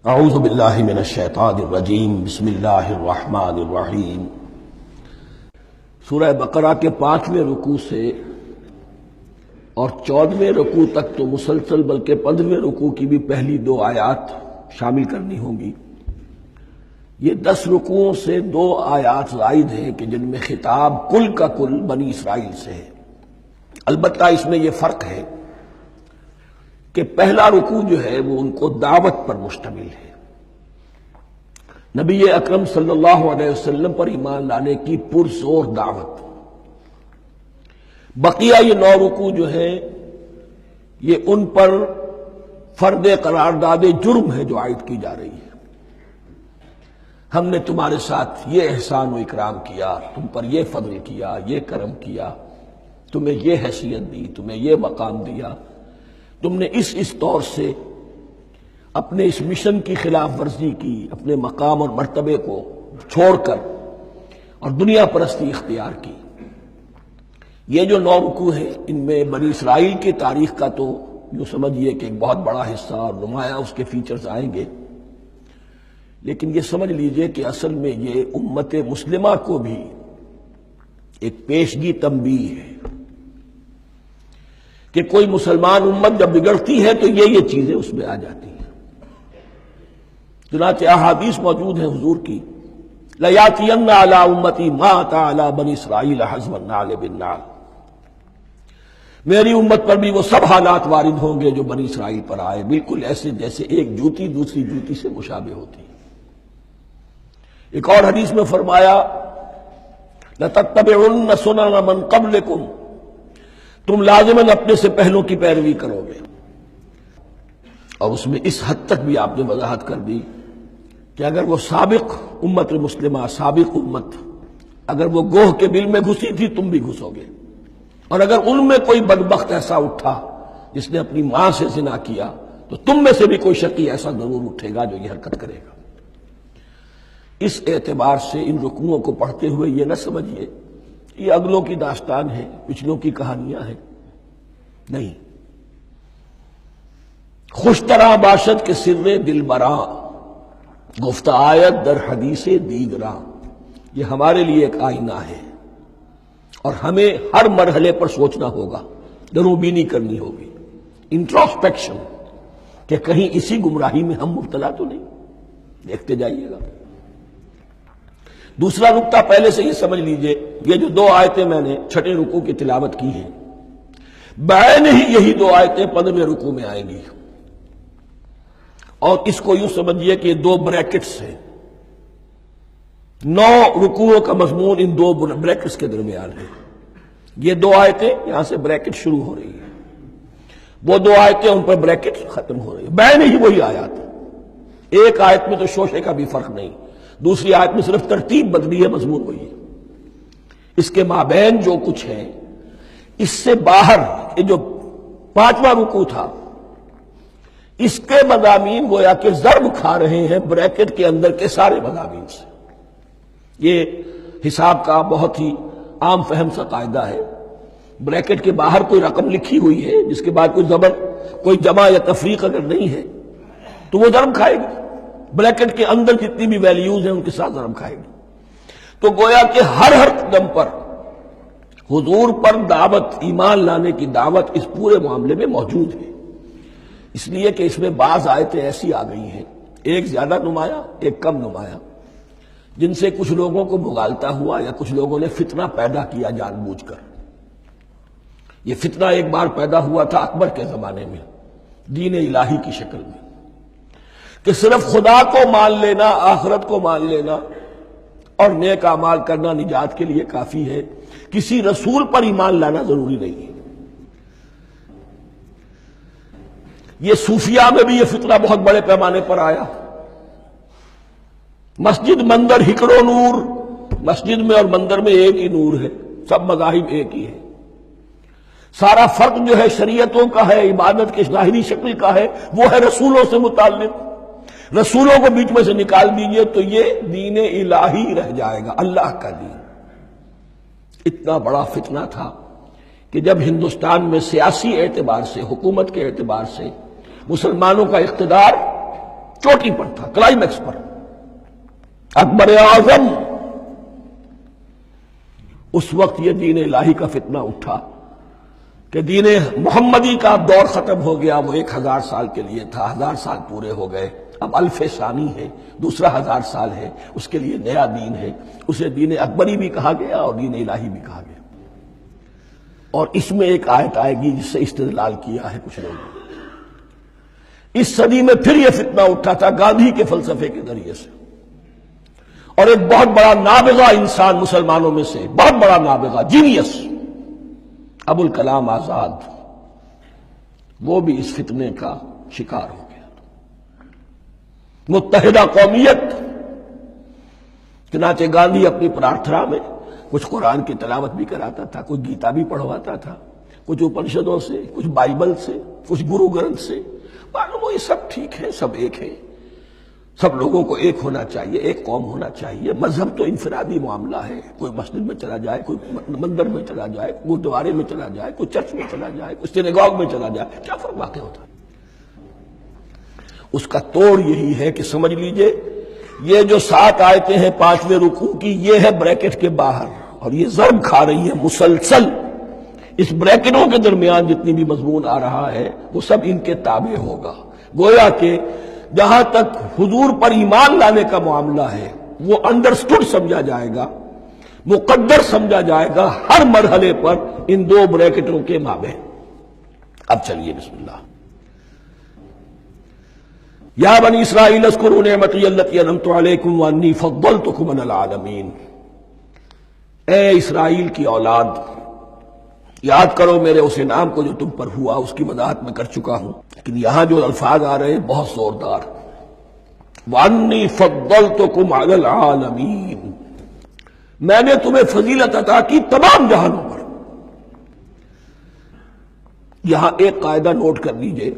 اعوذ باللہ من الشیطان الرجیم بسم اللہ الرحمن الرحیم۔ سورہ بقرہ کے 5ویں رکوع سے اور 14ویں رکوع تک تو مسلسل بلکہ 15ویں رکوع کی بھی پہلی 2 آیات شامل کرنی ہوں گی۔ یہ 10 رکوعوں سے 2 آیات زائد ہیں کہ جن میں خطاب کل کا کل بنی اسرائیل سے ہے۔ البتہ اس میں یہ فرق ہے کہ پہلا رکوع جو ہے وہ ان کو دعوت پر مشتمل ہے، نبی اکرم صلی اللہ علیہ وسلم پر ایمان لانے کی پرزور دعوت۔ بقیہ یہ 9 رکوع جو ہیں یہ ان پر فرد قرارداد جرم ہے جو عائد کی جا رہی ہے۔ ہم نے تمہارے ساتھ یہ احسان و اکرام کیا، تم پر یہ فضل کیا، یہ کرم کیا، تمہیں یہ حیثیت دی، تمہیں یہ مقام دیا، تم نے اس طور سے اپنے اس مشن کی خلاف ورزی کی، اپنے مقام اور مرتبے کو چھوڑ کر اور دنیا پرستی اختیار کی۔ یہ جو 9 رکوع ہیں ان میں بنی اسرائیل کی تاریخ کا تو یوں سمجھیے کہ ایک بہت بڑا حصہ اور نمایاں اس کے فیچرز آئیں گے، لیکن یہ سمجھ لیجئے کہ اصل میں یہ امت مسلمہ کو بھی ایک پیشگی تنبیہ ہے کہ کوئی مسلمان امت جب بگڑتی ہے تو یہ چیزیں اس میں آ جاتی ہیں۔ چنانچہ احادیث موجود ہیں حضور کی، لَيَأْتِيَنَّ عَلَىٰ أُمَّتِي مَا أَتَىٰ عَلَىٰ بَنِي إِسْرَائِيلَ حَزْوَ النَّعْلِ بِالنَّعْلِ۔ میری امت پر بھی وہ سب حالات وارد ہوں گے جو بنی اسرائیل پر آئے، بالکل ایسے جیسے ایک جوتی دوسری جوتی سے مشابہ ہوتی ہے۔ ایک اور حدیث میں فرمایا لَتَتَّبِعُنَّ سُنَنَ مَن قَبْلِكُمْ، تم لازماً اپنے سے پہلوں کی پیروی کرو گے۔ اور اس میں اس حد تک بھی آپ نے وضاحت کر دی کہ اگر وہ سابق امت مسلمہ، سابق امت اگر وہ گوہ کے بل میں گھسی تھی تم بھی گھسو گے، اور اگر ان میں کوئی بدبخت ایسا اٹھا جس نے اپنی ماں سے زنا کیا تو تم میں سے بھی کوئی شقی ایسا ضرور اٹھے گا جو یہ حرکت کرے گا۔ اس اعتبار سے ان رکوعوں کو پڑھتے ہوئے یہ نہ سمجھیے یہ اگلوں کی داستان ہے، پچھلوں کی کہانیاں ہیں، نہیں۔ خوش طرح باشد کے سر دل براں، گفت آیت در حدیث دیگراں، یہ ہمارے لیے ایک آئینہ ہے اور ہمیں ہر مرحلے پر سوچنا ہوگا، دروبینی کرنی ہوگی، انٹروسپیکشن، کہ کہیں اسی گمراہی میں ہم مبتلا تو نہیں۔ دیکھتے جائیے گا۔ دوسرا نقطہ پہلے سے یہ سمجھ لیجئے، یہ جو 2 آیتیں میں نے 6 رکوع کی تلاوت کی ہیں، بعین ہی یہی 2 آیتیں 15ویں رکوع میں آئیں گی، اور اس کو یوں سمجھیے کہ یہ 2 بریکٹس ہیں۔ 9 رکوعوں کا مضمون ان 2 بریکٹس کے درمیان ہے۔ یہ 2 آیتیں یہاں سے بریکٹ شروع ہو رہی ہیں، وہ 2 آیتیں ان پر بریکٹ ختم ہو رہی ہیں، بعین ہی وہی آیات۔ ایک آیت میں تو شوشے کا بھی فرق نہیں، دوسری آیت میں صرف ترتیب بدلی ہے، مضمون وہی ہے۔ اس کے مابین جو کچھ ہے، اس سے باہر یہ جو 5واں رکوع تھا اس کے مضامین گویا کہ ضرب کھا رہے ہیں بریکٹ کے اندر کے سارے مضامین سے۔ یہ حساب کا بہت ہی عام فہم سا قاعدہ ہے، بریکٹ کے باہر کوئی رقم لکھی ہوئی ہے جس کے بعد کوئی زبر، کوئی جمع یا تفریق اگر نہیں ہے تو وہ ضرب کھائے گی، بریکٹ کے اندر جتنی بھی ویلیوز ہیں ان کے ساتھ ضرب کھائے گی۔ تو گویا کہ ہر قدم پر حضور پر دعوت، ایمان لانے کی دعوت اس پورے معاملے میں موجود ہے، اس لیے کہ اس میں بعض آیتیں ایسی آ گئی ہیں، ایک زیادہ نمایاں ایک کم نمایاں، جن سے کچھ لوگوں کو بھگالتا ہوا یا کچھ لوگوں نے فتنہ پیدا کیا جان بوجھ کر۔ یہ فتنہ ایک بار پیدا ہوا تھا اکبر کے زمانے میں، دین الہی کی شکل میں، کہ صرف خدا کو مان لینا، آخرت کو مان لینا اور نیک اعمال کرنا نجات کے لیے کافی ہے، کسی رسول پر ایمان لانا ضروری نہیں ہے۔ یہ صوفیہ میں بھی یہ فتنہ بہت بڑے پیمانے پر آیا۔ مسجد مندر ہکڑو نور، مسجد میں اور مندر میں ایک ہی نور ہے، سب مذاہب ایک ہی ہے، سارا فرق جو ہے شریعتوں کا ہے، عبادت کے ظاہری شکل کا ہے، وہ ہے رسولوں سے متعلق۔ رسولوں کو بیچ میں سے نکال دیجئے تو یہ دین الہی رہ جائے گا، اللہ کا دین۔ اتنا بڑا فتنہ تھا کہ جب ہندوستان میں سیاسی اعتبار سے، حکومت کے اعتبار سے مسلمانوں کا اقتدار چوٹی پر تھا، کلائمیکس پر، اکبر اعظم۔ اس وقت یہ دین الہی کا فتنہ اٹھا کہ دین محمدی کا اب دور ختم ہو گیا، وہ 1000 سال کے لیے تھا، 1000 سال پورے ہو گئے، اب الف ثانی ہے، دوسرا 1000 سال ہے، اس کے لیے نیا دین ہے، اسے دین اکبری بھی کہا گیا اور دین الہی بھی کہا گیا۔ اور اس میں ایک آیت آئے گی جس سے استدلال کیا ہے کچھ لوگوں نے۔ اس صدی میں پھر یہ فتنہ اٹھا تھا گاندھی کے فلسفے کے ذریعے سے، اور ایک بہت بڑا نابغہ انسان مسلمانوں میں سے، بہت بڑا نابغہ، جینیس، ابوالکلام آزاد، وہ بھی اس فتنے کا شکار ہو گیا۔ متحدہ قومیت، چنانچہ گاندھی اپنی پرارتھنا میں کچھ قرآن کی تلاوت بھی کراتا تھا، کچھ گیتا بھی پڑھواتا تھا، کچھ اپنشدوں سے، کچھ بائبل سے، کچھ گرو گرنتھ سے۔ معلوم ہو یہ سب ٹھیک ہے، سب ایک ہے، سب لوگوں کو ایک ہونا چاہیے، ایک قوم ہونا چاہیے۔ مذہب تو انفرادی معاملہ ہے، کوئی مسجد میں چلا جائے، کوئی مندر میں چلا جائے، کوئی گردوارے میں چلا جائے، کوئی چرچ میں چلا جائے، کوئی سینیگاگ میں چلا جائے، کیا فرق واقع ہوتا ہے؟ اس کا توڑ یہی ہے کہ سمجھ لیجئے یہ جو 7 آیتیں ہیں 5ویں رکوع کی، یہ ہے بریکٹ کے باہر، اور یہ ضرب کھا رہی ہے مسلسل۔ اس بریکٹوں کے درمیان جتنی بھی مضمون آ رہا ہے وہ سب ان کے تابع ہوگا۔ گویا کہ جہاں تک حضور پر ایمان لانے کا معاملہ ہے وہ انڈرسٹوڈ سمجھا جائے گا، مقدر سمجھا جائے گا ہر مرحلے پر ان 2 بریکٹوں کے مابین۔ اب چلیے بسم اللہ۔ یا بنی اسرائیل اذکروا نعمتی التی انعمت علیکم وانی فضلتکم علی العالمین۔ اے اسرائیل کی اولاد، یاد کرو میرے اس انعام کو جو تم پر ہوا، اس کی وضاحت میں کر چکا ہوں، لیکن یہاں جو الفاظ آ رہے ہیں بہت زوردار۔ وَأَنِّي فَضَّلْتُكُمْ عَلَى الْعَالَمِينَ، میں نے تمہیں فضیلت عطا کی تمام جہانوں پر۔ یہاں ایک قاعدہ نوٹ کر لیجئے،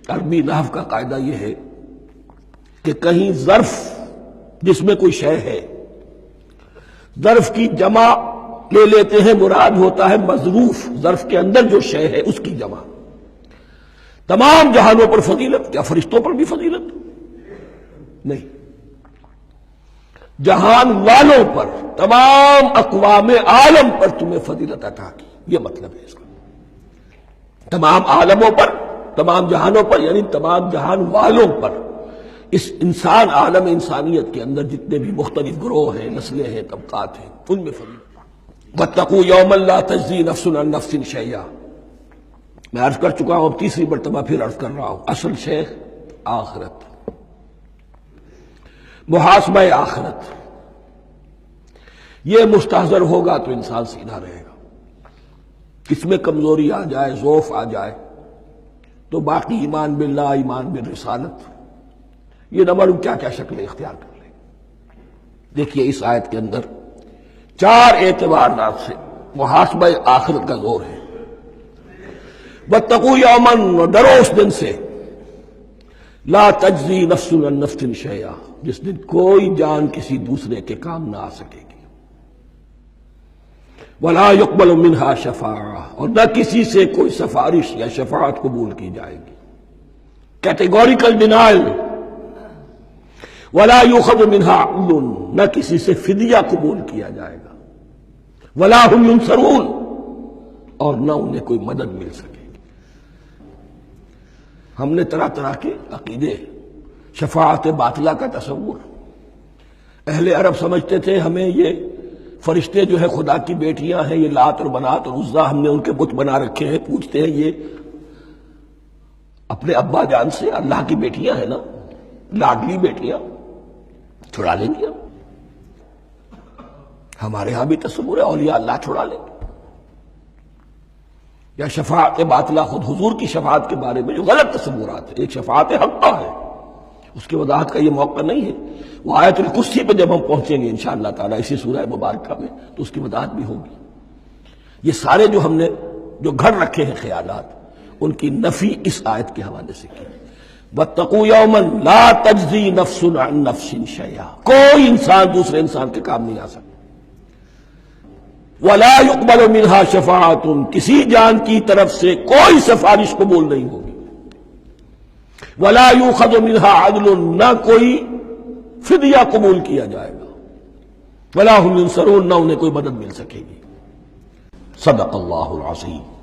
عربی نحو کا قاعدہ یہ ہے کہ کہیں ظرف جس میں کوئی شے ہے، ظرف کی جمع لے لیتے ہیں، مراد ہوتا ہے مظروف، ظرف کے اندر جو شے ہے اس کی جمع۔ تمام جہانوں پر فضیلت، کیا فرشتوں پر بھی فضیلت؟ نہیں، جہان والوں پر، تمام اقوام عالم پر تمہیں فضیلت عطا کی، یہ مطلب ہے اس کا۔ تمام عالموں پر، تمام جہانوں پر، یعنی تمام جہان والوں پر، اس انسان عالم انسانیت کے اندر جتنے بھی مختلف گروہ ہیں، نسلیں ہیں، طبقات ہیں، ان میں فضیلت۔ وَاتَّقُوا يَوْمًا لَا تَجْزِي نَفْسٌ عَن نَفْسٍ شَيْئًا، میں عرض کر چکا ہوں، اب تیسری مرتبہ پھر عرض کر رہا ہوں، اصل شے آخرت، محاسبہ آخرت، یہ مستحضر ہوگا تو انسان سیدھا رہے گا۔ اس میں کمزوری آ جائے، ضعف آ جائے تو باقی ایمان باللہ، ایمان بالرسالت، یہ نہ معلوم کیا کیا شکلیں اختیار کر لیں۔ دیکھیے اس آیت کے اندر 4 اعتبارات سے محاسبہ آخرت کا زور ہے۔ وَاتَّقُوا يَوْمًا، ڈرو اس دن سے، لا تجزی نفس عن نفس شیئا، جس دن کوئی جان کسی دوسرے کے کام نہ آ سکے گی۔ وَلَا يُقْبَلُ مِنْهَا شَفَاعَةٌ، اور نہ کسی سے کوئی سفارش یا شفاعت قبول کی جائے گی، کیٹیگوریکل ڈینائل۔ وَلَا يُؤْخَذُ مِنْهَا عَدْلٌ، نہ کسی سے فدیہ قبول کیا جائے گا۔ وَلَا هُمْ يُنصَرُونَ، اور نہ انہیں کوئی مدد مل سکے گی۔ ہم نے طرح طرح کے عقیدے، شفاعت باطلہ کا تصور، اہل عرب سمجھتے تھے ہمیں یہ فرشتے جو ہے خدا کی بیٹیاں ہیں، یہ لات اور منات اور عزا، ہم نے ان کے بت بنا رکھے ہیں، پوچھتے ہیں یہ اپنے ابا جان سے اللہ کی بیٹیاں ہیں نا، لاڈلی بیٹیاں، چھڑا لیں گے ہمارے ہاں بھی تصور ہے اولیاء اللہ چھڑا لیں گے۔ یا شفاعت باطلہ، خود حضور کی شفاعت کے بارے میں جو غلط تصورات ہیں، ایک شفاعت حقہ ہے، اس کی وضاحت کا یہ موقع نہیں ہے، وہ آیت الکرسی پہ جب ہم پہنچیں گے انشاءاللہ تعالیٰ اسی سورہ مبارکہ میں تو اس کی وضاحت بھی ہوگی۔ یہ سارے جو ہم نے جو گھڑ رکھے ہیں خیالات، ان کی نفی اس آیت کے حوالے سے کی۔ وَاتَّقُوا يَوْمًا لَا تَجْزِي نَفْسٌ عَن نَفْسٍ شَيْئًا، کوئی انسان دوسرے انسان کے کام نہیں آ سکتا۔ وَلَا يُقْبَلُ مِنْهَا شَفَاعَةٌ، کسی جان کی طرف سے کوئی سفارش قبول نہیں ہوگی۔ ولا یؤخذ منها عدل، نہ کوئی فدیہ قبول کیا جائے گا، ولا هم ینصرون، نہ انہیں کوئی مدد مل سکے گی۔ صدق اللہ العظیم۔